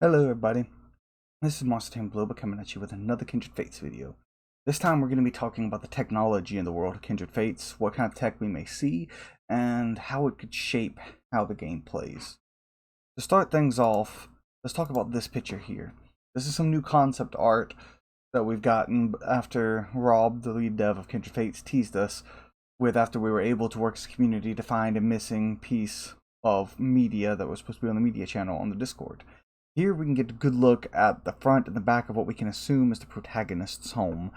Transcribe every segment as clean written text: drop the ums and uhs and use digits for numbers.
Hello everybody, this is Monster Tamer Bloba coming at you with another Kindred Fates video. This time we're going to be talking about the technology in the world of Kindred Fates, what kind of tech we may see, and how it could shape how the game plays. To start things off, let's talk about this picture here. This is some new concept art that we've gotten after Rob, the lead dev of Kindred Fates, teased us with after we were able to work as a community to find a missing piece of media that was supposed to be on the media channel on the Discord. Here we can get a good look at the front and the back of what we can assume is the protagonist's home.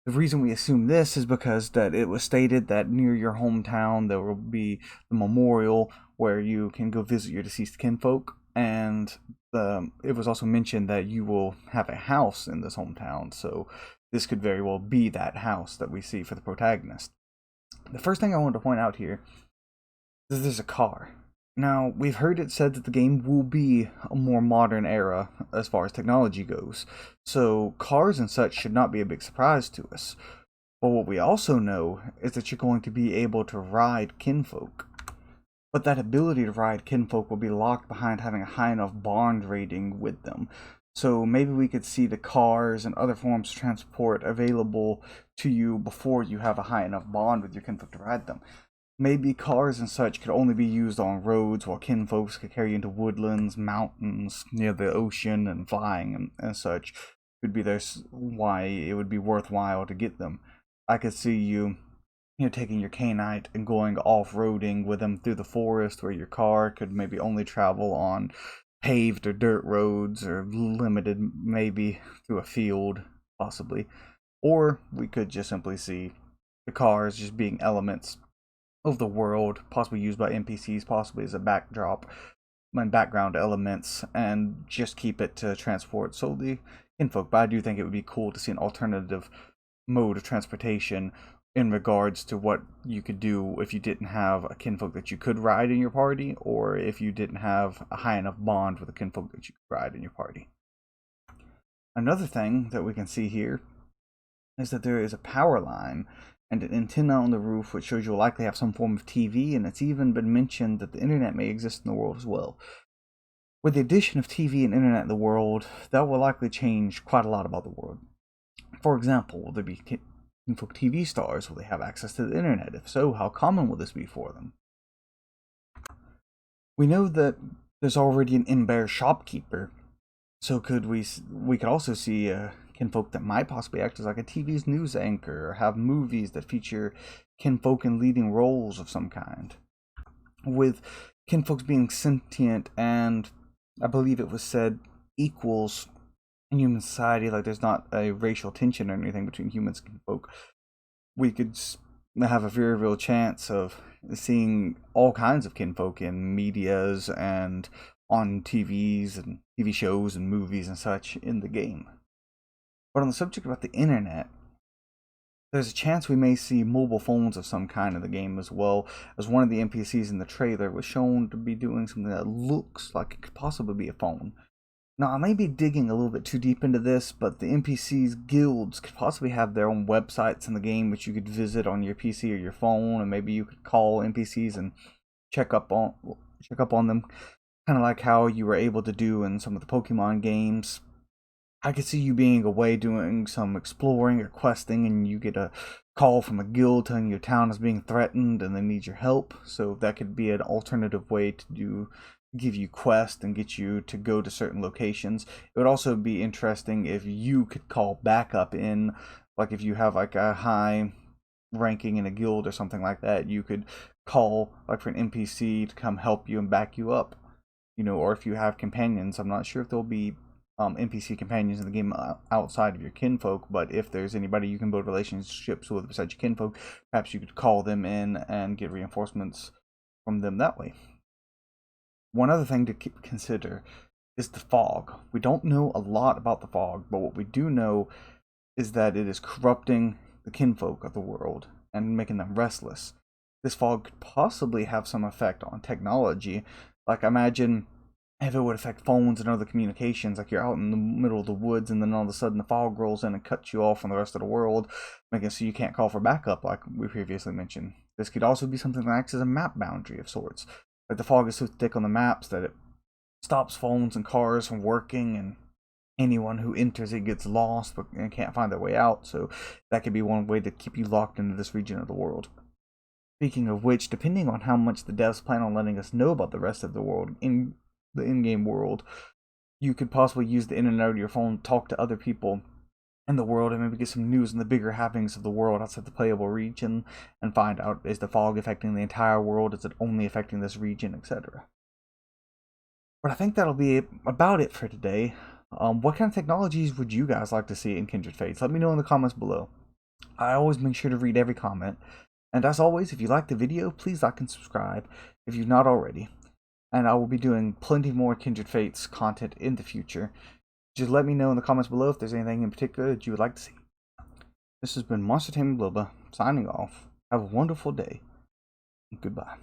The reason we assume this is because that it was stated that near your hometown there will be the memorial where you can go visit your deceased kinfolk, and it was also mentioned that you will have a house in this hometown, so this could very well be that house that we see for the protagonist. The first thing I wanted to point out here is that there's a car. Now, we've heard it said that the game will be a more modern era as far as technology goes, so cars and such should not be a big surprise to us. But what we also know is that you're going to be able to ride kinfolk. But that ability to ride kinfolk will be locked behind having a high enough bond rating with them. So maybe we could see the cars and other forms of transport available to you before you have a high enough bond with your kinfolk to ride them. Maybe cars and such could only be used on roads, while kinfolks could carry you into woodlands, mountains, near the ocean, and flying and such. Could be there's why it would be worthwhile to get them. I could see you taking your canite and going off-roading with them through the forest, where your car could maybe only travel on paved or dirt roads, or limited maybe through a field, possibly. Or we could just simply see the cars just being elements of the world, possibly used by NPCs, possibly as a backdrop and background elements, and just keep it to transport solely kinfolk. But I do think it would be cool to see an alternative mode of transportation in regards to what you could do if you didn't have a kinfolk that you could ride in your party, or if you didn't have a high enough bond with a kinfolk that you could ride in your party. Another thing that we can see here is that there is a power line and an antenna on the roof, which shows you'll likely have some form of TV, and it's even been mentioned that the internet may exist in the world as well. With the addition of TV and internet in the world, that will likely change quite a lot about the world. For example, will there be kinfolk TV stars? Will they have access to the internet? If so, how common will this be for them? We know that there's already an in-bear shopkeeper, so we could also see kinfolk that might possibly act as like a TV's news anchor, or have movies that feature kinfolk in leading roles of some kind. With kinfolks being sentient and, I believe it was said, equals in human society, like there's not a racial tension or anything between humans and kinfolk, we could have a very real chance of seeing all kinds of kinfolk in medias and on TVs and TV shows and movies and such in the game. But on the subject about the internet, there's a chance we may see mobile phones of some kind in the game, as well as one of the NPCs in the trailer was shown to be doing something that looks like it could possibly be a phone. Now, I may be digging a little bit too deep into this, but the NPCs guilds could possibly have their own websites in the game which you could visit on your PC or your phone, and maybe you could call NPCs and check up on them, kind of like how you were able to do in some of the Pokemon games. I could see you being away doing some exploring or questing, and you get a call from a guild telling your town is being threatened and they need your help. So that could be an alternative way to give you quests and get you to go to certain locations. It would also be interesting if you could call backup in, like if you have like a high ranking in a guild or something like that, you could call like for an NPC to come help you and back you up. Or if you have companions, I'm not sure if there'll be NPC companions in the game outside of your kinfolk, but if there's anybody you can build relationships with besides your kinfolk, perhaps you could call them in and get reinforcements from them that way. One other thing to consider is the fog. We don't know a lot about the fog, but what we do know is that it is corrupting the kinfolk of the world and making them restless. This fog could possibly have some effect on technology. Like, imagine if it would affect phones and other communications, like you're out in the middle of the woods and then all of a sudden the fog rolls in and cuts you off from the rest of the world, making it so you can't call for backup like we previously mentioned. This could also be something that acts as a map boundary of sorts. Like the fog is so thick on the maps that it stops phones and cars from working, and anyone who enters it gets lost and can't find their way out. So that could be one way to keep you locked into this region of the world. Speaking of which, depending on how much the devs plan on letting us know about the rest of the world, in the in-game world, you could possibly use the internet or your phone to talk to other people in the world and maybe get some news on the bigger happenings of the world outside the playable region, and find out, is the fog affecting the entire world, is it only affecting this region, etc. But I think that'll be about it for today. What kind of technologies would you guys like to see in Kindred Fates? Let me know in the comments below. I always make sure to read every comment. And as always, if you liked the video, please like and subscribe if you've not already. And I will be doing plenty more Kindred Fates content in the future. Just let me know in the comments below if there's anything in particular that you would like to see. This has been Tamer Bloba, signing off. Have a wonderful day. Goodbye.